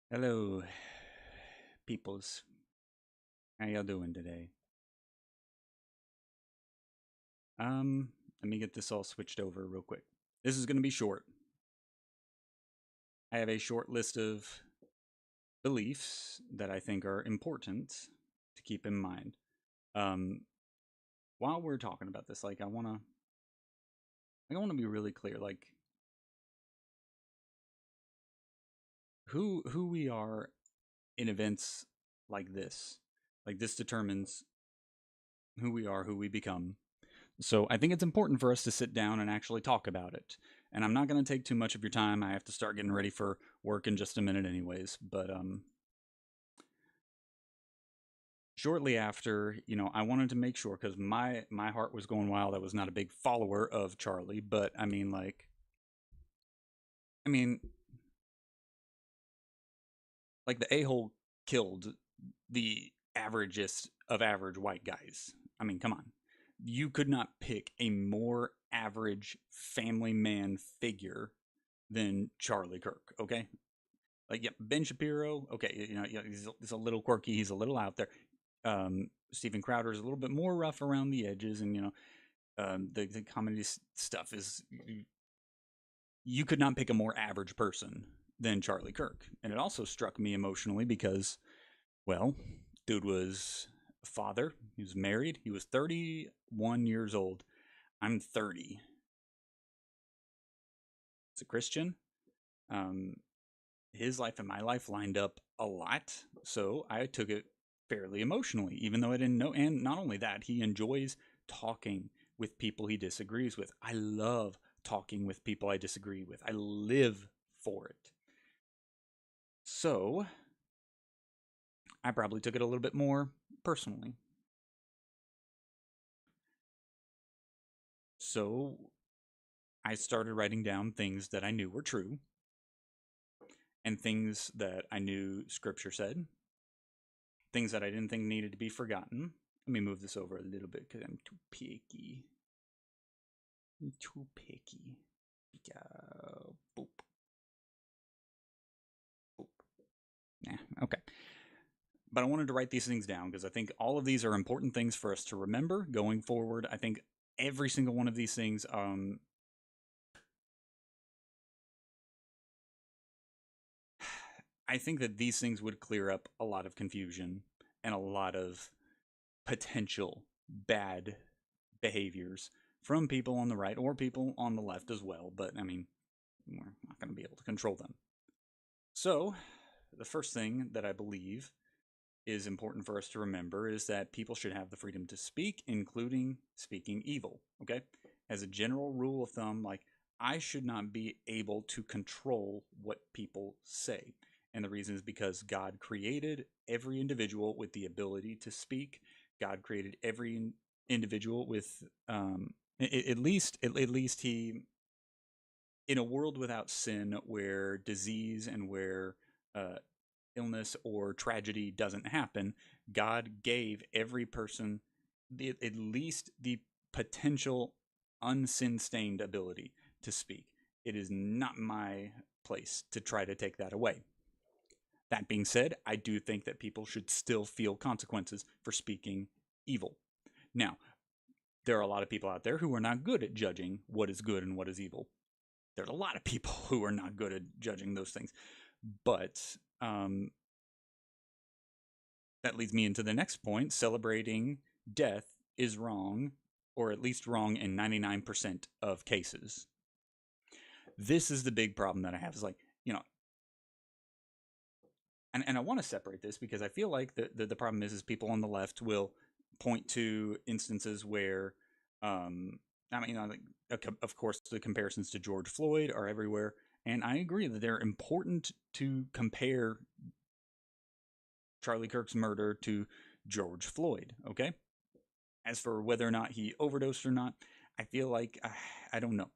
Hello, peoples. How y'all doing today? Let me get this all switched over real quick. This is going to be short. I have a short list of beliefs that I think are important to keep in mind. Um, while we're talking about this, I want to be really clear. Like who we are in events like this. Like this determines who we are, who we become. So I think it's important for us to sit down and actually talk about it. And I'm not going to take too much of your time. I have to start getting ready for work in just a minute, anyways. But shortly after, I wanted to make sure because my heart was going wild. I was not a big follower of Charlie, but I mean, like the a hole killed the averagest of average white guys. I mean, come on. You could not pick a more average family man figure than Charlie Kirk, okay? Like, yeah, Ben Shapiro, okay, he's a little quirky, he's a little out there. Steven Crowder is a little bit more rough around the edges, and the comedy stuff is you could not pick a more average person than Charlie Kirk, and it also struck me emotionally because, well, dude was a father, he was married, he was 31 years old. I'm 30. As a Christian, um, his life and my life lined up a lot, so I took it fairly emotionally, even though I didn't know. And not only that, he enjoys talking with people he disagrees with. I love talking with people I disagree with. I live for it. So I probably took it a little bit more personally. So I started writing down things that I knew were true and things that I knew scripture said, things that I didn't think needed to be forgotten. Let me move this over a little bit because I'm too picky. I'm too picky. Boop, boop. Yeah, okay. But I wanted to write these things down because I think all of these are important things for us to remember going forward. I think every single one of these things, I think that these things would clear up a lot of confusion and a lot of potential bad behaviors from people on the right or people on the left as well. But I mean, we're not going to be able to control them. So, the first thing that I believe is important for us to remember is that people should have the freedom to speak, including speaking evil. Okay? As a general rule of thumb, like, I should not be able to control what people say. And the reason is because God created every individual with the ability to speak. God created every individual with, at least he, in a world without sin, where disease and where uh, illness or tragedy doesn't happen, God gave every person at least the potential unsin stained ability to speak. It is not my place to try to take that away. That being said, I do think that people should still feel consequences for speaking evil. Now, there are a lot of people out there who are not good at judging what is good and what is evil. There's a lot of people who are not good at judging those things. But that leads me into the next point. Celebrating death is wrong, or at least wrong in 99% of cases. This is the big problem that I have. Is like, and I want to separate this because I feel like the problem is people on the left will point to instances where, I mean, of course, the comparisons to George Floyd are everywhere. And I agree that they're important to compare Charlie Kirk's murder to George Floyd, okay? As for whether or not he overdosed or not, I feel like I don't know.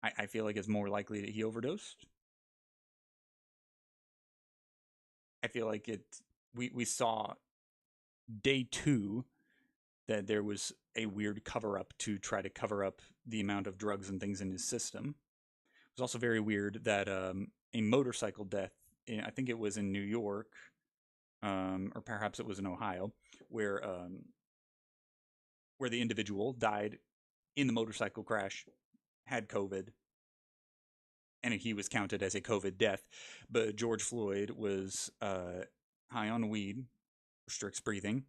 I feel like it's more likely that he overdosed. I feel like it. We saw day two that there was a weird cover up to try to cover up the amount of drugs and things in his system. It was also very weird that a motorcycle death I think it was in New York, or perhaps it was in Ohio, where where the individual died in the motorcycle crash, had COVID, and he was counted as a COVID death. But George Floyd was high on weed, restricts breathing,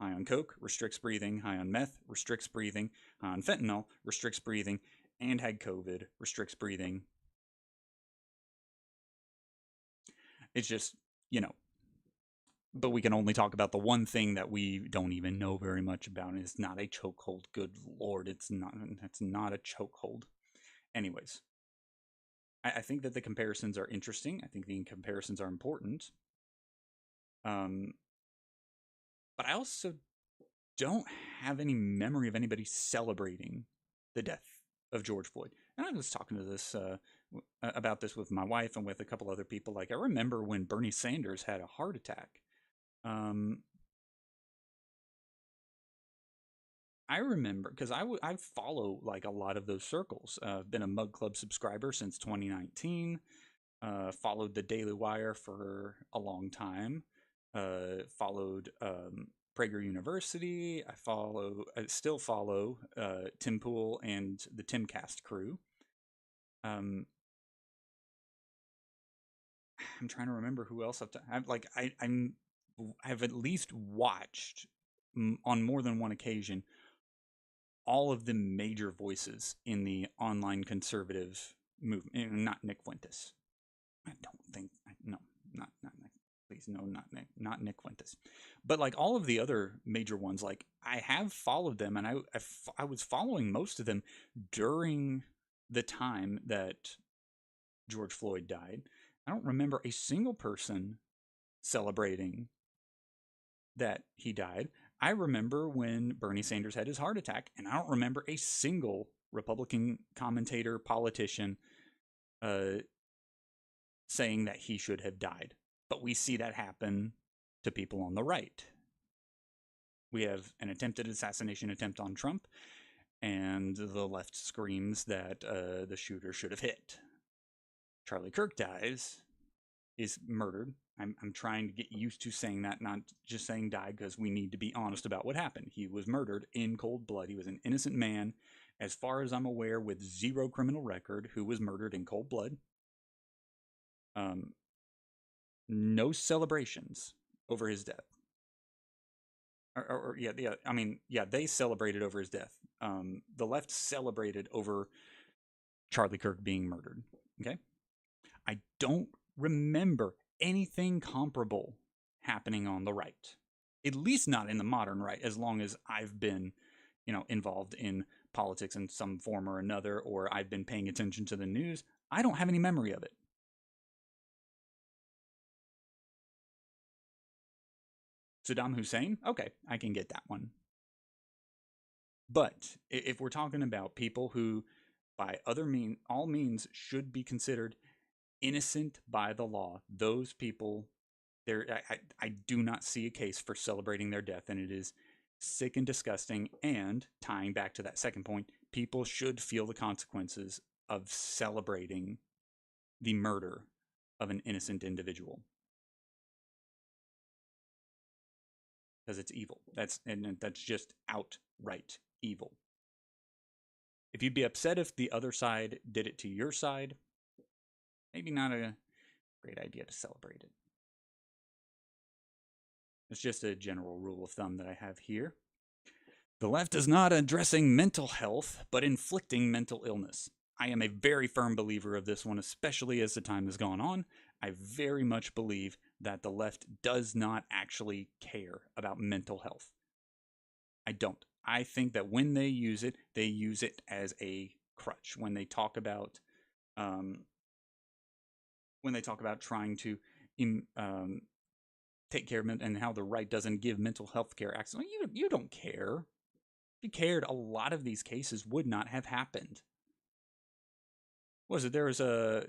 high on coke, restricts breathing, high on meth, restricts breathing, high on fentanyl, restricts breathing, and had COVID, restricts breathing. It's just, you know, but we can only talk about the one thing that we don't even know very much about, and it's not a chokehold. Good Lord, it's not. That's not a chokehold. Anyways, I think that the comparisons are interesting. I think the comparisons are important. Um, but I also don't have any memory of anybody celebrating the death of George Floyd. And I was talking to this about this with my wife and with a couple other people. Like, I remember when Bernie Sanders had a heart attack. Um, I remember because I follow like a lot of those circles. I've been a Mug Club subscriber since 2019. Followed the Daily Wire for a long time. Followed Prager University. I still follow Tim Pool and the Timcast crew. Um, I'm trying to remember who else I've at least watched on more than one occasion all of the major voices in the online conservative movement. Not Nick Fuentes. I don't think no, not Nick. Please no, not Nick Fuentes. But like all of the other major ones, like I have followed them, and I was following most of them during the time that George Floyd died. I don't remember a single person celebrating that he died. I remember when Bernie Sanders had his heart attack, and I don't remember a single Republican commentator, politician, saying that he should have died. But we see that happen to people on the right. We have an attempted assassination attempt on Trump, and the left screams that the shooter should have hit. Charlie Kirk dies, is murdered. I'm trying to get used to saying that, not just saying died, because we need to be honest about what happened. He was murdered in cold blood. He was an innocent man, as far as I'm aware, with zero criminal record, who was murdered in cold blood. No celebrations over his death. Yeah, I mean, yeah, they celebrated over his death. The left celebrated over Charlie Kirk being murdered. Okay, I don't remember anything comparable happening on the right, at least not in the modern right, as long as I've been, involved in politics in some form or another, or I've been paying attention to the news. I don't have any memory of it. Saddam Hussein? Okay, I can get that one. But if we're talking about people who, by all means, should be considered innocent by the law, those people, I do not see a case for celebrating their death, and it is sick and disgusting. And tying back to that second point, people should feel the consequences of celebrating the murder of an innocent individual, because it's evil. That's just outright evil. If you'd be upset if the other side did it to your side, maybe not a great idea to celebrate it. It's just a general rule of thumb that I have here. The left is not addressing mental health, but inflicting mental illness. I am a very firm believer of this one, especially as the time has gone on. I very much believe that the left does not actually care about mental health. I don't. I think that when they use it as a crutch. When they talk about trying to take care of it, and how the right doesn't give mental health care access, you don't care. If you cared, a lot of these cases would not have happened. There was a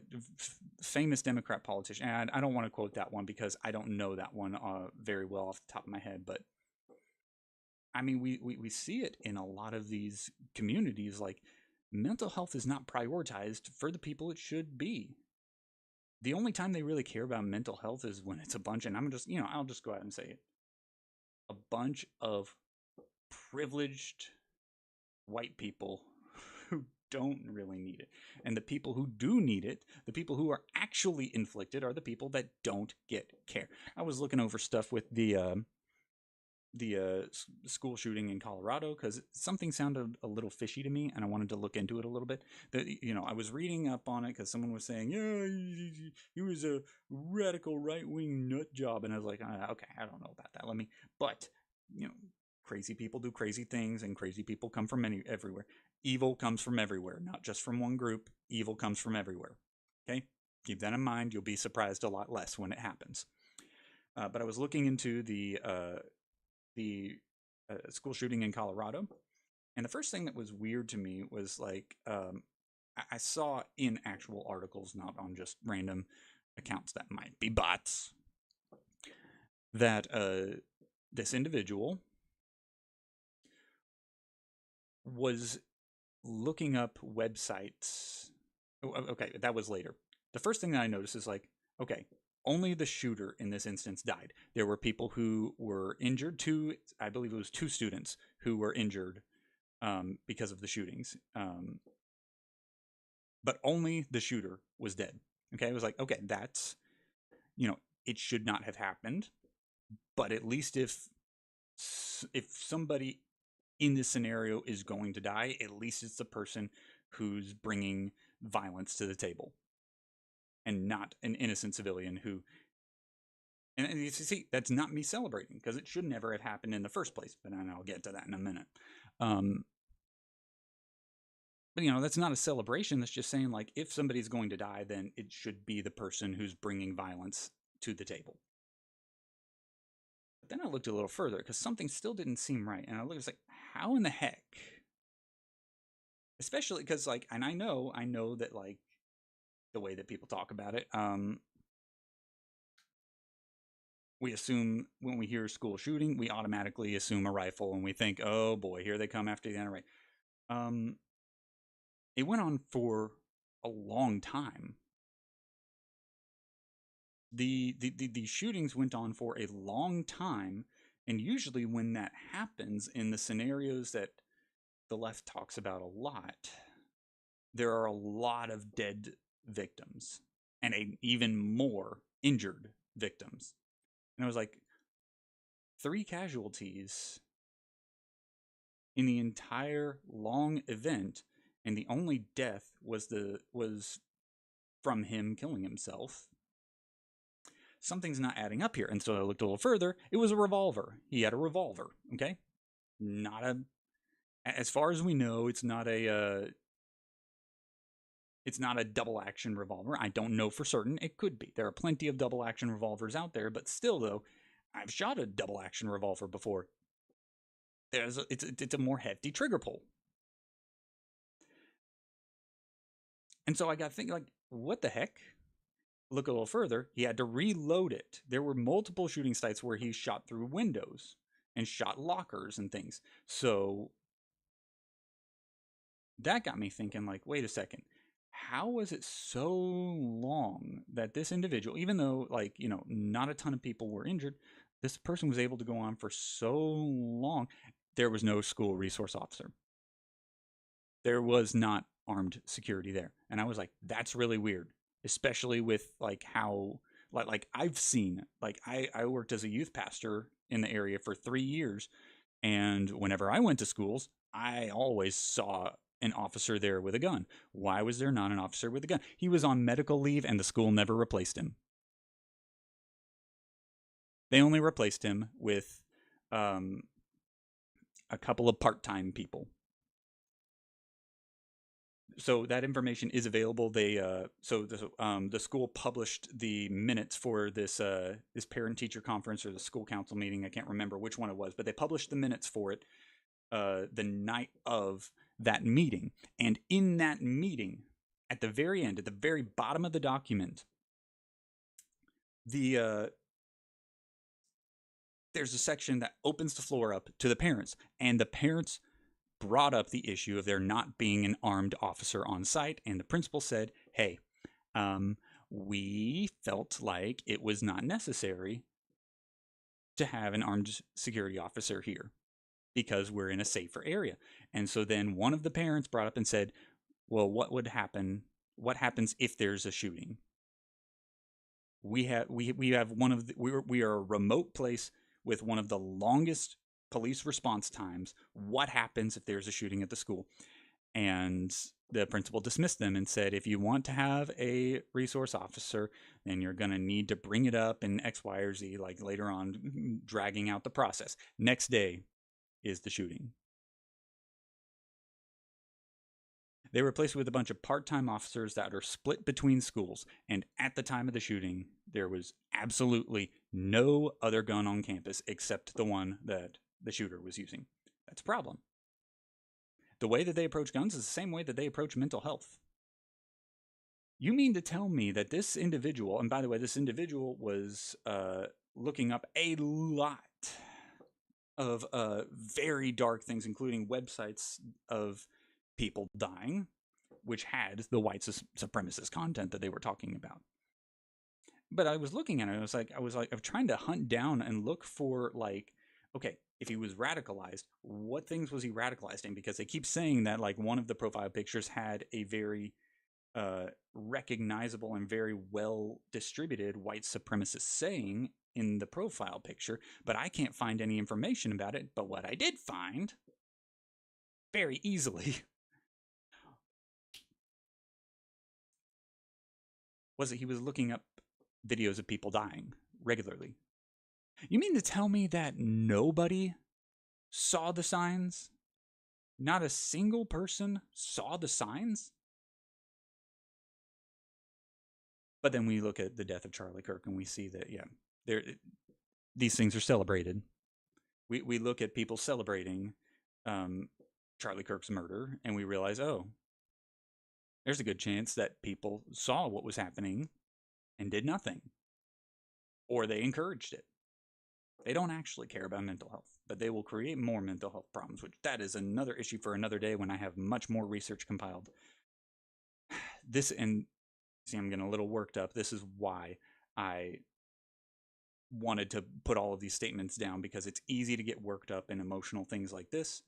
famous Democrat politician, and I don't want to quote that one because I don't know that one very well off the top of my head, but I mean, we see it in a lot of these communities. Like, mental health is not prioritized for the people it should be. the only time they really care about mental health is when it's a bunch, and I'm just, I'll just go out and say it, a bunch of privileged white people who don't really need it. And the people who do need it, the people who are actually inflicted, are the people that don't get care. I was looking over stuff with the school shooting in Colorado because something sounded a little fishy to me, and I wanted to look into it a little bit. I was reading up on it because someone was saying, yeah, he was a radical right wing nut job, and I was like, okay, I don't know about that. But you know, crazy people do crazy things, and crazy people come from everywhere. Evil comes from everywhere, not just from one group. Evil comes from everywhere. Okay, keep that in mind. You'll be surprised a lot less when it happens. But I was looking into the school shooting in Colorado. And the first thing that was weird to me was like, I saw in actual articles, not on just random accounts that might be bots, that this individual was looking up websites. Okay, that was later. The first thing that I noticed is like, okay, only the shooter in this instance died. There were people who were injured. I believe it was two students who were injured because of the shootings. But only the shooter was dead. Okay, it was like, okay, that's, it should not have happened. But at least if somebody in this scenario is going to die, at least it's the person who's bringing violence to the table, and not an innocent civilian who. And you see, that's not me celebrating because it should never have happened in the first place. But I'll get to that in a minute. But that's not a celebration. That's just saying, like, if somebody's going to die, then it should be the person who's bringing violence to the table. But then I looked a little further because something still didn't seem right, and I was like, how in the heck? Especially because, like, and I know that, like, the way that people talk about it, we assume when we hear school shooting, we automatically assume a rifle, and we think, oh boy, here they come after the NRA. It went on for a long time. The shootings went on for a long time, and usually when that happens in the scenarios that the left talks about a lot, there are a lot of dead victims and even more injured victims. And I was like, 3 casualties in the entire long event, and the only death was from him killing himself. Something's not adding up here. And so I looked a little further. It was a revolver. He had a revolver. Okay, as far as we know, it's not a double action revolver. I don't know for certain. It could be. There are plenty of double action revolvers out there, but still, though, I've shot a double action revolver before. It's a more hefty trigger pull. And so I got thinking, like, what the heck? Look a little further. He had to reload it. There were multiple shooting sites where he shot through windows and shot lockers and things. So that got me thinking, like, wait a second. How was it so long that this individual, even though, like, not a ton of people were injured, this person was able to go on for so long? There was no school resource officer. There was not armed security there. And I was like, that's really weird, especially with, like, how, like I've seen, like, I worked as a youth pastor in the area for 3 years. And whenever I went to schools, I always saw an officer there with a gun. Why was there not an officer with a gun? He was on medical leave and the school never replaced him. They only replaced him with a couple of part-time people. So that information is available. The school published the minutes for this parent-teacher conference or the school council meeting. I can't remember which one it was, but they published the minutes for it the night of that meeting. And in that meeting, at the very end, at the very bottom of the document, there's a section that opens the floor up to the parents, and the parents brought up the issue of there not being an armed officer on site, and the principal said, hey, we felt like it was not necessary to have an armed security officer here because we're in a safer area. And so then one of the parents brought up and said, well, what would happen? What happens if there's a shooting? We have one of the, we are a remote place with one of the longest police response times. What happens if there's a shooting at the school? And the principal dismissed them and said, if you want to have a resource officer, then you're going to need to bring it up in X, Y, or Z, like later on, dragging out the process. Next day is the shooting. They were replaced with a bunch of part-time officers that are split between schools. And at the time of the shooting, there was absolutely no other gun on campus except the one that the shooter was using. That's a problem. The way that they approach guns is the same way that they approach mental health. You mean to tell me that this individual, and by the way, this individual was looking up a lot of very dark things, including websites of people dying, which had the white supremacist content that they were talking about. But I was looking at it, I was trying to hunt down and look for, like, okay, if he was radicalized, what things was he radicalized in? Because they keep saying that, like, one of the profile pictures had a very recognizable and very well distributed white supremacist saying in the profile picture, but I can't find any information about it. But what I did find very easily was that he was looking up videos of people dying regularly. You mean to tell me that nobody saw the signs? Not a single person saw the signs? But then we look at the death of Charlie Kirk and we see that, yeah, these things are celebrated. We look at people celebrating Charlie Kirk's murder and we realize, oh, there's a good chance that people saw what was happening and did nothing. Or they encouraged it. They don't actually care about mental health, but they will create more mental health problems, which that is another issue for another day when I have much more research compiled. This, and see, I'm getting a little worked up. This is why I wanted to put all of these statements down, because it's easy to get worked up in emotional things like this.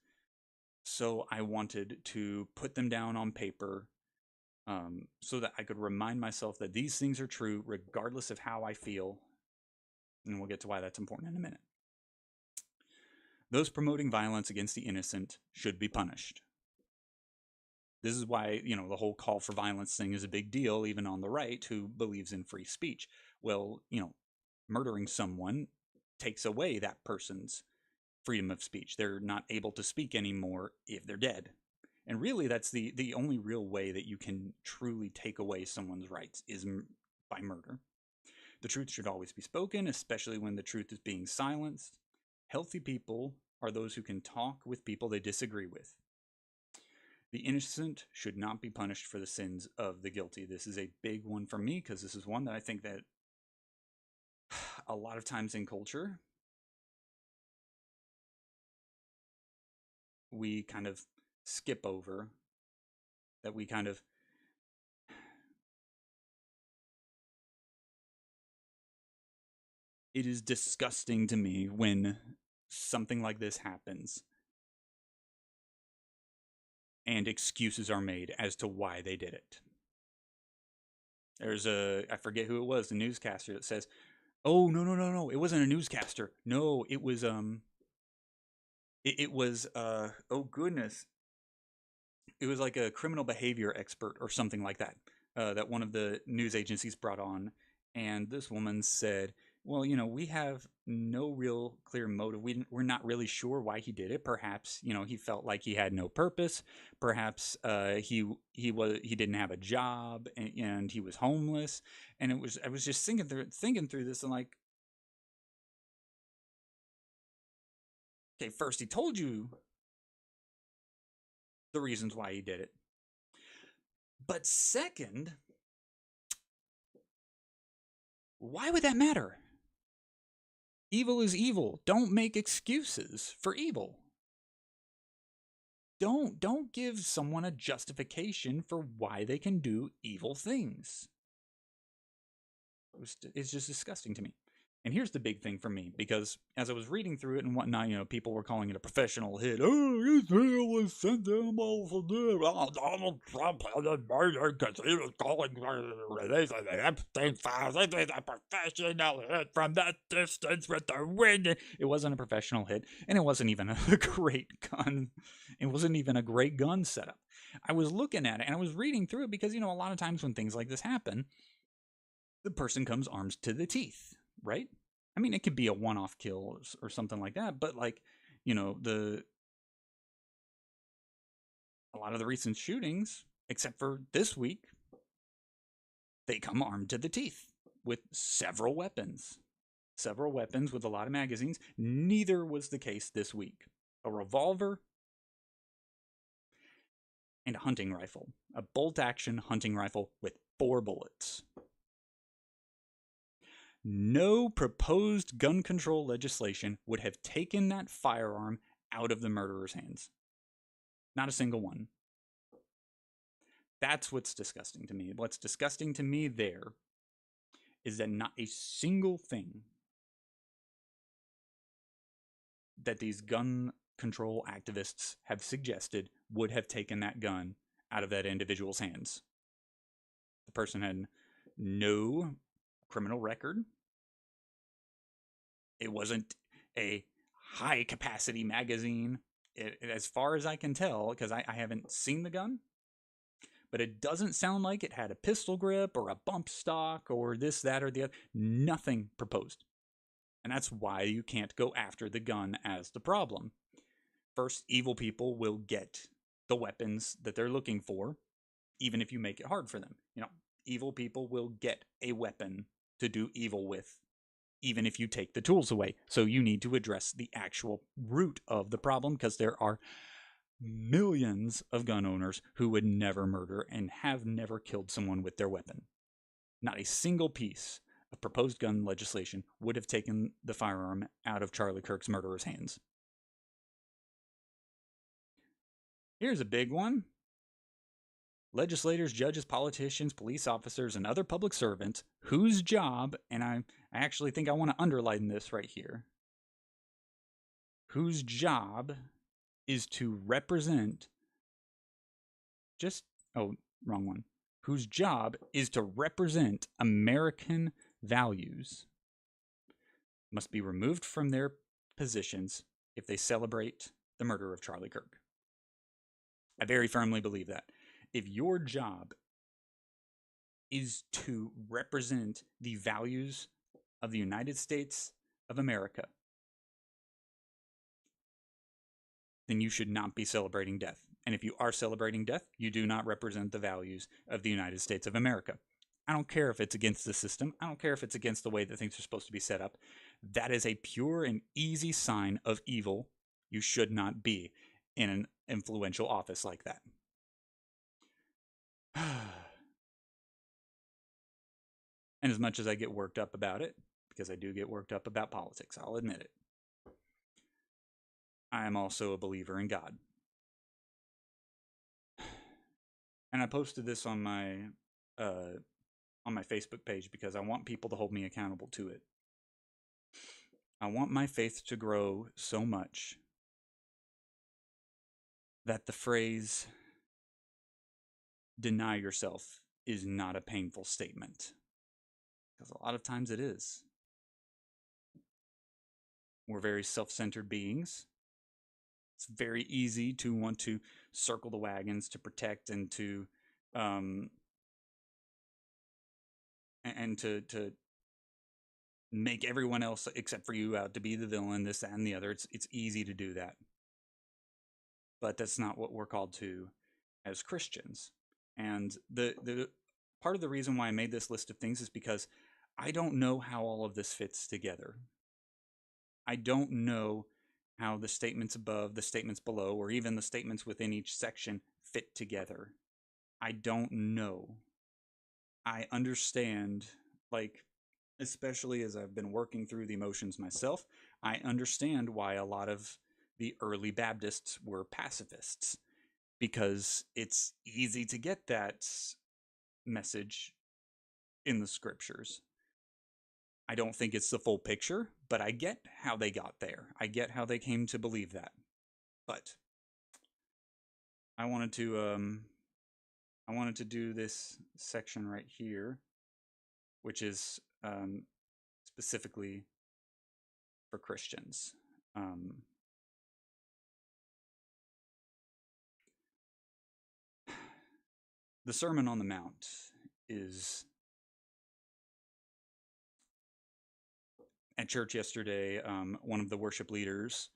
So I wanted to put them down on paper so that I could remind myself that these things are true regardless of how I feel. And we'll get to why that's important in a minute. Those promoting violence against the innocent should be punished. This is why, the whole call for violence thing is a big deal, even on the right, who believes in free speech. Well, murdering someone takes away that person's freedom of speech. They're not able to speak anymore if they're dead. And really, that's the only real way that you can truly take away someone's rights is by murder. The truth should always be spoken, especially when the truth is being silenced. Healthy people are those who can talk with people they disagree with. The innocent should not be punished for the sins of the guilty. This is a big one for me, because this is one that I think that a lot of times in culture, we kind of skip over, that we kind of it is disgusting to me when something like this happens and excuses are made as to why they did it. There's I forget who it was, the newscaster that says, oh, no, it wasn't a newscaster. No, it was, it was, oh goodness. It was like a criminal behavior expert or something like that, that one of the news agencies brought on. And this woman said, well, we have no real clear motive. We're not really sure why he did it. Perhaps, he felt like he had no purpose. Perhaps he didn't have a job and he was homeless. And I was just thinking through this and like, okay, first he told you the reasons why he did it. But second, why would that matter? Evil is evil. Don't make excuses for evil. Don't give someone a justification for why they can do evil things. It's just disgusting to me. And here's the big thing for me, because as I was reading through it and whatnot, people were calling it a professional hit. Oh, Israel was sent them all for this. Oh, Donald Trump had a murder because he was calling release of the Epstein files. It was a professional hit from that distance with the wind. It wasn't a professional hit, and it wasn't even a great gun. It wasn't even a great gun setup. I was looking at it and I was reading through it because, a lot of times when things like this happen, the person comes armed to the teeth, right? I mean, it could be a one-off kill or something like that, but like, the a lot of the recent shootings, except for this week, they come armed to the teeth with several weapons with a lot of magazines. Neither was the case this week. A revolver and a hunting rifle, a bolt-action hunting rifle with 4 bullets. No proposed gun control legislation would have taken that firearm out of the murderer's hands. Not a single one. That's what's disgusting to me. What's disgusting to me there is that not a single thing that these gun control activists have suggested would have taken that gun out of that individual's hands. The person had no criminal record. It wasn't a high capacity magazine. As far as I can tell, because I haven't seen the gun, but it doesn't sound like it had a pistol grip or a bump stock or this, that, or the other. Nothing proposed. And that's why you can't go after the gun as the problem. First, evil people will get the weapons that they're looking for, even if you make it hard for them. Evil people will get a weapon to do evil with, even if you take the tools away. So you need to address the actual root of the problem, because there are millions of gun owners who would never murder and have never killed someone with their weapon. Not a single piece of proposed gun legislation would have taken the firearm out of Charlie Kirk's murderer's hands. Here's a big one. Legislators, judges, politicians, police officers, and other public servants whose job, and I actually think I want to underline this right here, whose job is to represent wrong one. Whose job is to represent American values must be removed from their positions if they celebrate the murder of Charlie Kirk. I very firmly believe that. If your job is to represent the values of the United States of America, then you should not be celebrating death. And if you are celebrating death, you do not represent the values of the United States of America. I don't care if it's against the system. I don't care if it's against the way that things are supposed to be set up. That is a pure and easy sign of evil. You should not be in an influential office like that. And as much as I get worked up about it, because I do get worked up about politics, I'll admit it, I am also a believer in God. And I posted this on my Facebook page because I want people to hold me accountable to it. I want my faith to grow so much that the phrase "deny yourself" is not a painful statement. Because a lot of times it is. We're very self-centered beings. It's very easy to want to circle the wagons, to protect, and to to make everyone else except for you out to be the villain, this, that, and the other. It's easy to do that. But that's not what we're called to as Christians. And the part of the reason why I made this list of things is because I don't know how all of this fits together. I don't know how the statements above, the statements below, or even the statements within each section fit together. I don't know. I understand, especially as I've been working through the emotions myself, I understand why a lot of the early Baptists were pacifists, because it's easy to get that message in the scriptures. I don't think it's the full picture, but I get how they got there. I get how they came to believe that. But I wanted to do this section right here, which is specifically for Christians. The Sermon on the Mount is, at church yesterday, one of the worship leaders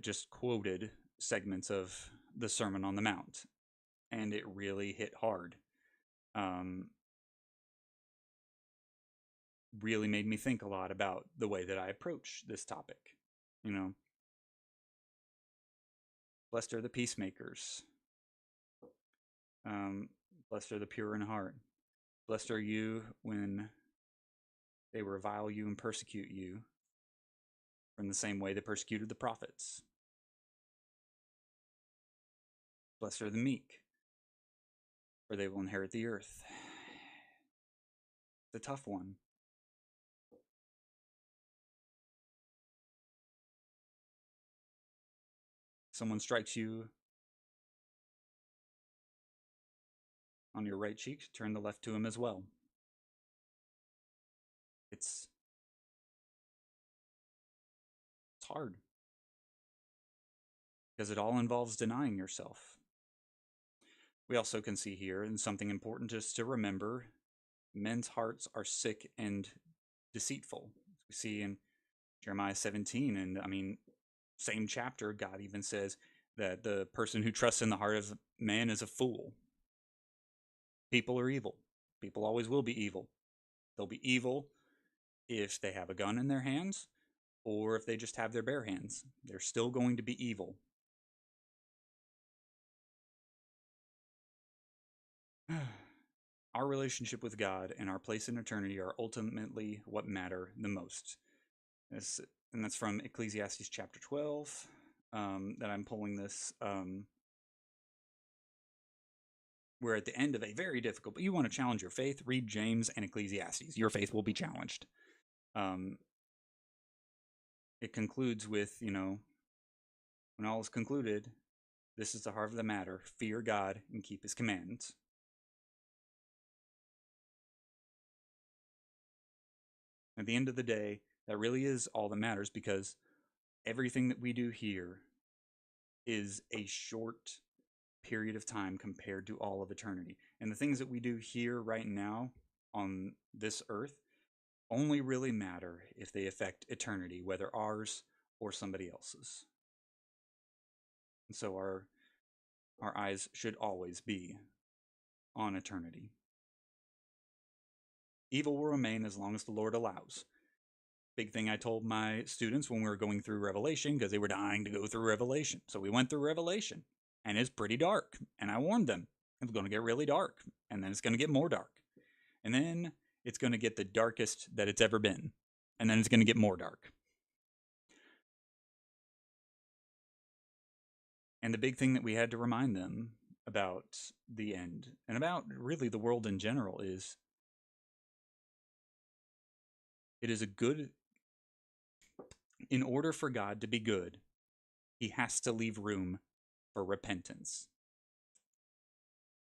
just quoted segments of the Sermon on the Mount, and it really hit hard. Really made me think a lot about the way that I approach this topic. You know, blessed are the peacemakers. Blessed are the pure in heart. Blessed are you when they revile you and persecute you from the same way they persecuted the prophets. Blessed are the meek, for they will inherit the earth. It's a tough one. Someone strikes you on your right cheek, turn the left to him as well. It's hard, because it all involves denying yourself. We also can see here, and something important just to remember, men's hearts are sick and deceitful. We see in Jeremiah 17, and I mean, same chapter, God even says that the person who trusts in the heart of man is a fool. People are evil. People always will be evil. They'll be evil if they have a gun in their hands or if they just have their bare hands. They're still going to be evil. Our relationship with God and our place in eternity are ultimately what matter the most. And that's from Ecclesiastes chapter 12 that I'm pulling this. We're at the end of a very difficult, but you want to challenge your faith, read James and Ecclesiastes. Your faith will be challenged. It concludes with, when all is concluded, this is the heart of the matter: fear God and keep his commandments. At the end of the day, that really is all that matters, because everything that we do here is a short period of time compared to all of eternity. And the things that we do here right now on this earth only really matter if they affect eternity, whether ours or somebody else's. And so our eyes should always be on eternity. Evil will remain as long as the Lord allows. Big thing I told my students when we were going through Revelation, because they were dying to go through Revelation. So we went through Revelation, and it's pretty dark. And I warned them, it's going to get really dark, and then it's going to get more dark. And then it's going to get the darkest that it's ever been. And then it's going to get more dark. And the big thing that we had to remind them about the end, and about really the world in general, is it is a good... In order for God to be good, he has to leave room for repentance.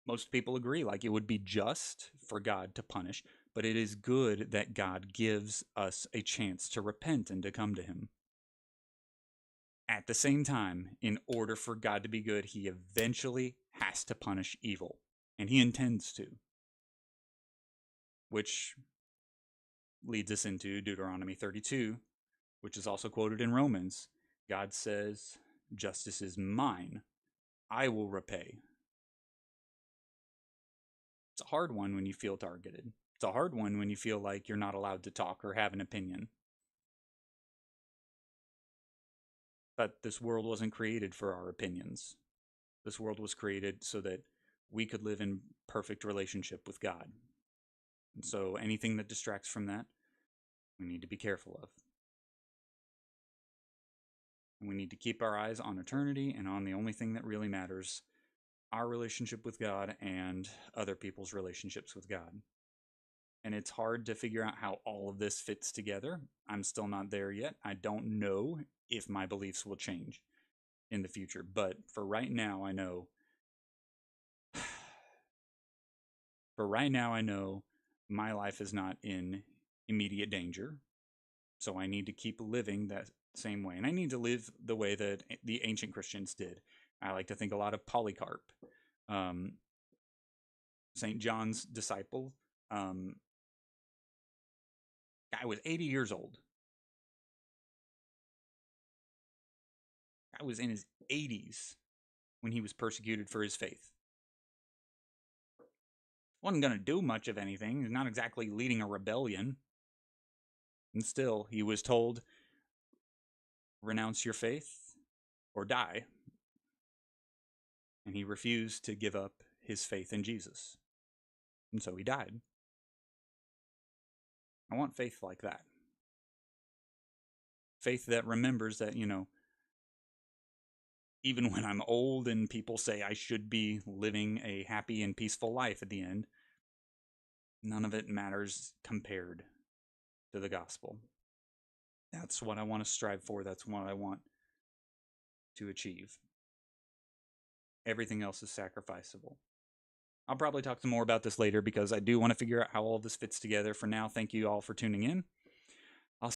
Most people agree, like, it would be just for God to punish, but it is good that God gives us a chance to repent and to come to him. At the same time, in order for God to be good, he eventually has to punish evil, and he intends to. Which leads us into Deuteronomy 32, which is also quoted in Romans. God says, "Justice is mine. I will repay." It's a hard one when you feel targeted. It's a hard one when you feel like you're not allowed to talk or have an opinion. But this world wasn't created for our opinions. This world was created so that we could live in perfect relationship with God. And so anything that distracts from that, we need to be careful of. And we need to keep our eyes on eternity and on the only thing that really matters: our relationship with God and other people's relationships with God. And it's hard to figure out how all of this fits together. I'm still not there yet. I don't know if my beliefs will change in the future, but for right now, I know. For right now, I know my life is not in immediate danger. So I need to keep living that same way. And I need to live the way that the ancient Christians did. I like to think a lot of Polycarp, um, St. John's disciple. Um, Guy was 80 years old. Guy was in his 80s when he was persecuted for his faith. Wasn't going to do much of anything. He's not exactly leading a rebellion. And still, he was told, renounce your faith or die. And he refused to give up his faith in Jesus. And so he died. I want faith like that. Faith that remembers that, even when I'm old and people say I should be living a happy and peaceful life at the end, none of it matters compared to the gospel. That's what I want to strive for. That's what I want to achieve. Everything else is sacrificable. I'll probably talk some more about this later because I do want to figure out how all this fits together. For now, thank you all for tuning in.